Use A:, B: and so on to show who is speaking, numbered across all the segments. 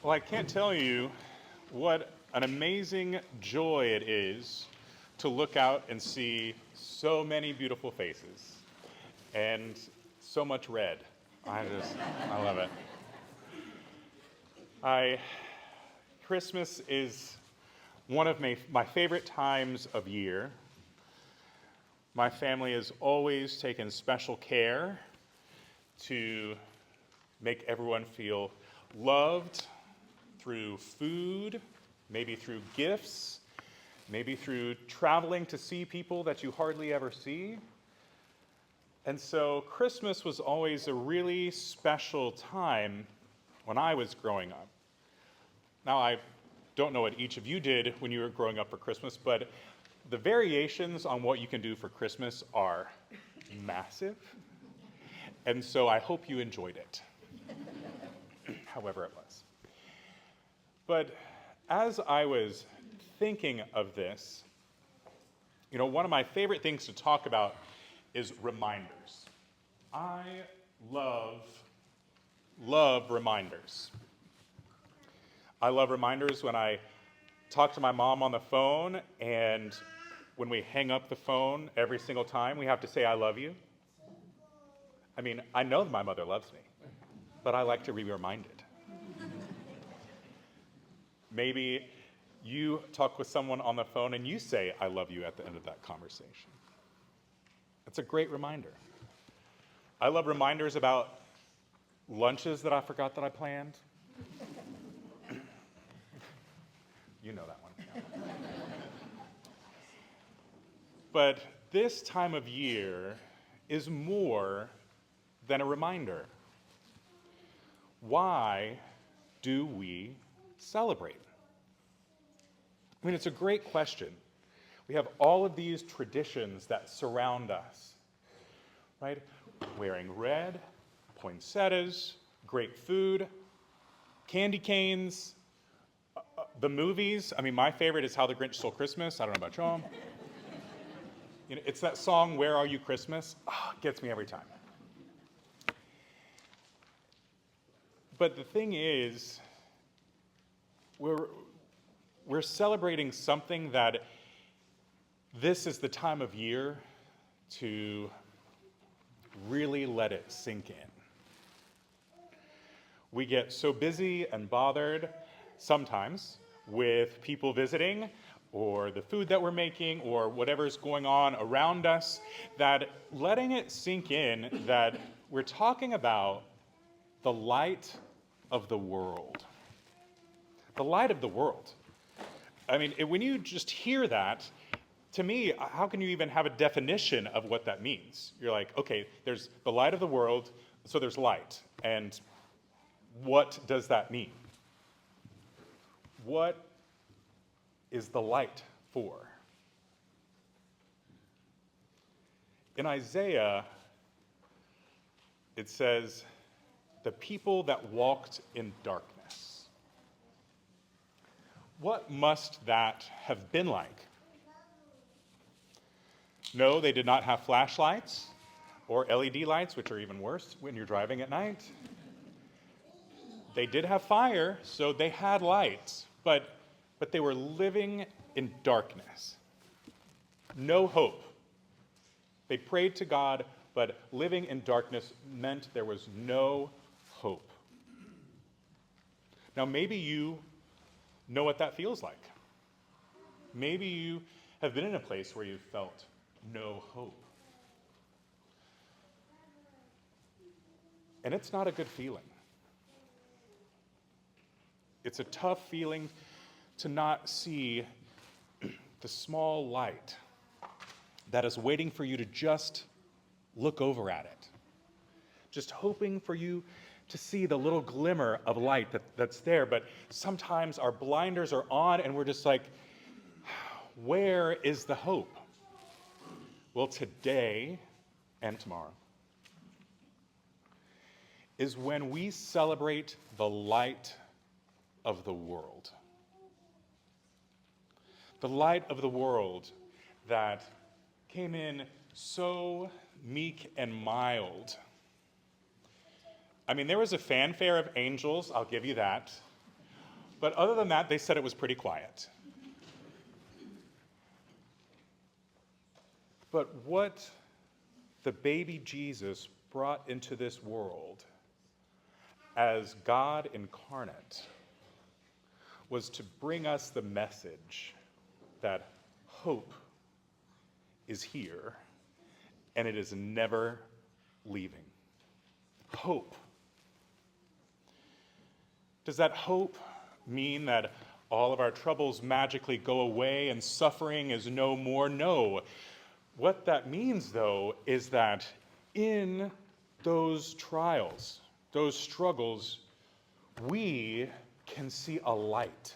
A: Well, I can't tell you what an amazing joy it is to look out and see so many beautiful faces and so much red. I love it. I Christmas is one of my favorite times of year. My family has always taken special care to make everyone feel loved through food, maybe through gifts, maybe through traveling to see people that you hardly ever see. And so Christmas was always a really special time when I was growing up. Now, I don't know what each of you did when you were growing up for Christmas, but the variations on what you can do for Christmas are massive. And so I hope you enjoyed it, however it was. But as I was thinking of this, one of my favorite things to talk about is reminders. I love reminders. I love reminders when I talk to my mom on the phone, and when we hang up the phone every single time, we have to say, "I love you." I mean, I know my mother loves me, but I like to be reminded. Maybe you talk with someone on the phone and you say, "I love you" at the end of that conversation. It's a great reminder. I love reminders about lunches that I forgot that I planned. You know that one. But this time of year is more than a reminder. Why do we celebrate? I mean, it's a great question. We have all of these traditions that surround us, right? Wearing red, poinsettias, great food, candy canes, the movies. I mean, my favorite is How the Grinch Stole Christmas. I don't know about y'all. It's that song, "Where Are You, Christmas?" It gets me every time. But the thing is, we're celebrating something that this is the time of year to really let it sink in. We get so busy and bothered sometimes with people visiting or the food that we're making or whatever's going on around us that letting it sink in that we're talking about the light of the world. The light of the world. I mean, when you just hear that, to me, how can you even have a definition of what that means? You're like, okay, there's the light of the world, so there's light. And what does that mean? What is the light for? In Isaiah, it says, "The people that walked in darkness." What must that have been like? No, they did not have flashlights or LED lights, which are even worse when you're driving at night. They did have fire, so they had lights, but they were living in darkness. No hope. They prayed to God, but living in darkness meant there was no hope. Now, maybe you know what that feels like. Maybe you have been in a place where you felt no hope. And it's not a good feeling. It's a tough feeling to not see the small light that is waiting for you to just look over at it. Just hoping for you to see the little glimmer of light that's there. But sometimes our blinders are on and we're just like, where is the hope? Well, today and tomorrow is when we celebrate the light of the world. The light of the world that came in so meek and mild. I mean, there was a fanfare of angels, I'll give you that. But other than that, they said it was pretty quiet. But what the baby Jesus brought into this world as God incarnate was to bring us the message that hope is here and it is never leaving. Hope. Does that hope mean that all of our troubles magically go away and suffering is no more? No. What that means, though, is that in those trials, those struggles, we can see a light.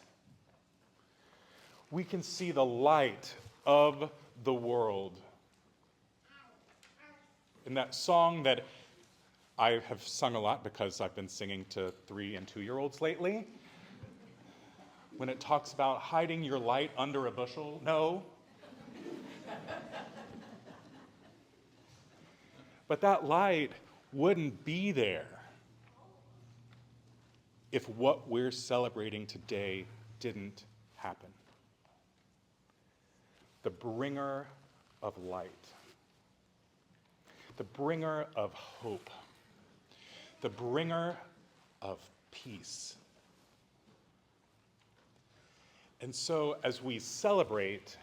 A: We can see the light of the world. In that song that I have sung a lot because I've been singing to 3 and 2-year-olds lately, when it talks about hiding your light under a bushel, no. But that light wouldn't be there if what we're celebrating today didn't happen. The bringer of light, the bringer of hope, the bringer of peace. And so as we celebrate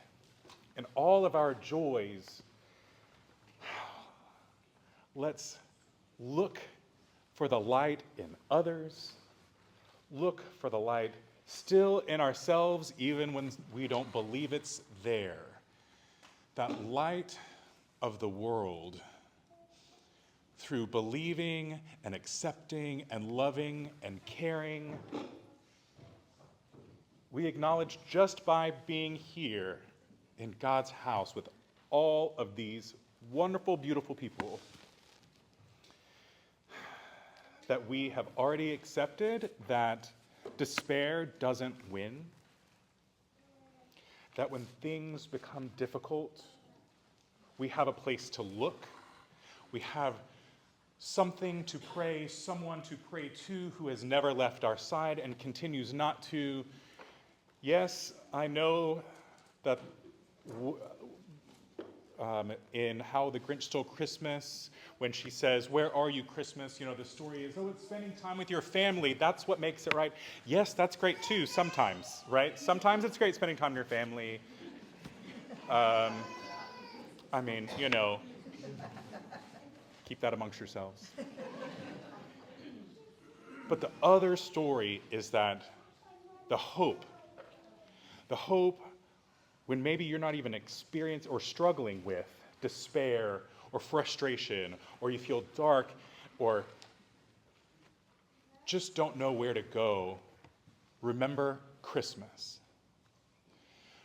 A: in all of our joys, let's look for the light in others, look for the light still in ourselves, even when we don't believe it's there. That light of the world, through believing and accepting and loving and caring, we acknowledge just by being here in God's house with all of these wonderful, beautiful people that we have already accepted that despair doesn't win, that when things become difficult, we have a place to look, we have something to pray, someone to pray to who has never left our side and continues not to. Yes, I know that in How the Grinch Stole Christmas, when she says, "Where are you, Christmas?" You know, the story is, oh, it's spending time with your family. That's what makes it right. Yes, that's great too, sometimes, right? Sometimes it's great spending time with your family. I mean, you know, keep that amongst yourselves. But the other story is that the hope when maybe you're not even experiencing or struggling with despair or frustration, or you feel dark, or just don't know where to go, remember Christmas.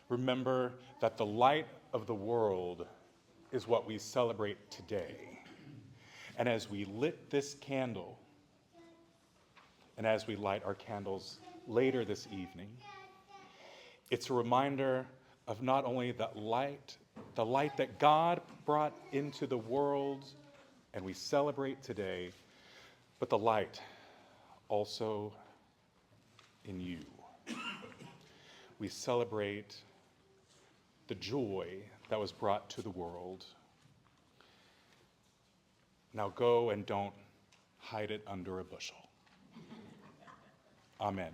A: Remember that the light of the world is what we celebrate today. And as we lit this candle, and as we light our candles later this evening, it's a reminder of not only the light that God brought into the world and we celebrate today, but the light also in you. We celebrate the joy that was brought to the world. Now go and don't hide it under a bushel. Amen.